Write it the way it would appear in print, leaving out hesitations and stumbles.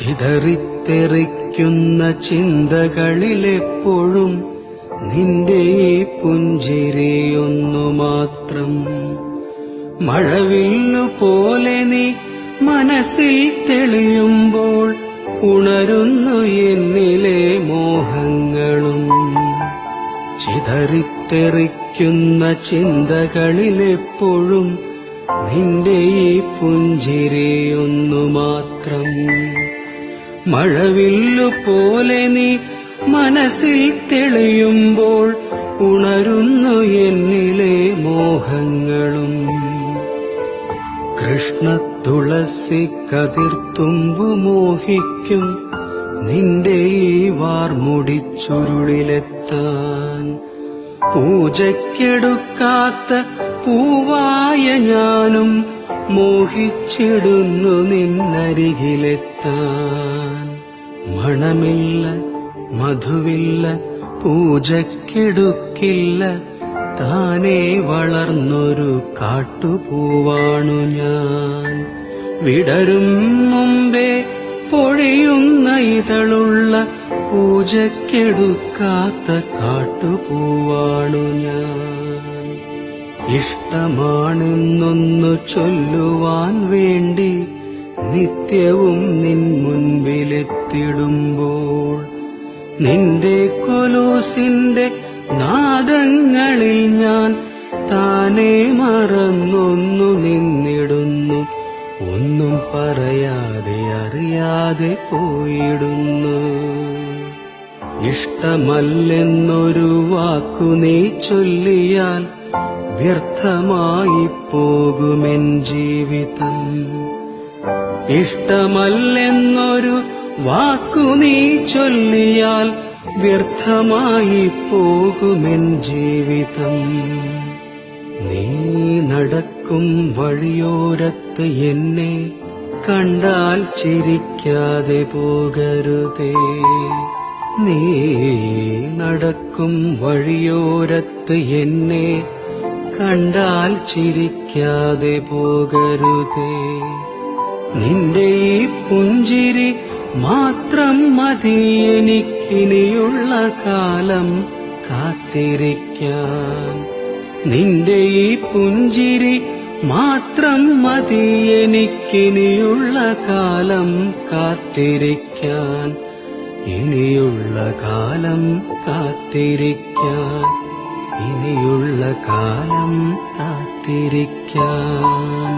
ചിതറിത്തെറിക്കുന്ന ചിന്തകളിലെപ്പോഴും നിന്റെ ഈ പുഞ്ചിരിയൊന്നു മാത്രം. മഴവില്ലു പോലെ നീ മനസ്സിൽ തെളിയുമ്പോൾ ഉണരുന്നു എന്നിലെ മോഹങ്ങളും. ചിതറിത്തെറിക്കുന്ന ചിന്തകളിലെപ്പോഴും നിന്റെ ഈ പുഞ്ചിരിയൊന്നു മാത്രം. മഴവില്ലു പോലെ നീ മനസ്സിൽ തെളിയുമ്പോൾ ഉണരുന്നു എന്നിലെ മോഹങ്ങളും. കൃഷ്ണ തുളസി കതിർത്തുമ്പു മോഹിക്കും നിന്റെ ഈ വാർമുടിച്ചുരുളിലെത്താൻ. പൂജയ്ക്കെടുക്കാത്ത പൂവായ ഞാനും മോഹിച്ചിടുന്നു നിന്നരികിലെത്താൻ. മണമില്ല മധുവില്ല പൂജയ്ക്കെടുക്കില്ല, താനേ വളർന്നൊരു കാട്ടുപൂവാണു ഞാൻ. വിടരും മുമ്പേ പൊഴിയുന്ന ഇതളുള്ള പൂജയ്ക്കെടുക്കാത്ത കാട്ടുപൂവാണു ഞാൻ. ഇഷ്ടമാണെന്നൊന്നു ചൊല്ലുവാൻ വേണ്ടി നിത്യവും നിൻ മുൻപിലെത്തിടുമ്പോൾ നിന്റെ കൊലൂസിന്റെ നാദങ്ങളിൽ ഞാൻ താനേ മറന്നൊന്നു നിന്നിടുന്നു. ഒന്നും പറയാതെ അറിയാതെ പോയിടുന്നു. ഇഷ്ടമല്ലെന്നൊരു വാക്കു നീ ചൊല്ലിയാൽ വ്യർത്ഥമായി പോകുമെൻ ജീവിതം. ഇഷ്ടമല്ലെന്നൊരു വാക്കു നീ ചൊല്ലിയാൽ വ്യർത്ഥമായി പോകുമെൻ ജീവിതം. നീ നടക്കും വഴിയോരത്ത് എന്നെ കണ്ടാൽ ചിരിക്കാതെ പോകരുതേ. നീ നടക്കും വഴിയോരത്ത് എന്നെ കണ്ടാൽ ചിരിക്കാതെ പോകരുതേ. നിന്റെ ഈ പുഞ്ചിരി മാത്രം മതി എനിക്കിനിയുള്ള കാലം കാത്തിരിക്കാൻ. നിന്റെ ഈ പുഞ്ചിരി മാത്രം മതി എനിക്കിനിയുള്ള കാലം കാത്തിരിക്കാൻ. ഇനിയുള്ള കാലം കാത്തിരിക്കാൻ. ഇനിയുള്ള കാലം കാത്തിരിക്കാൻ.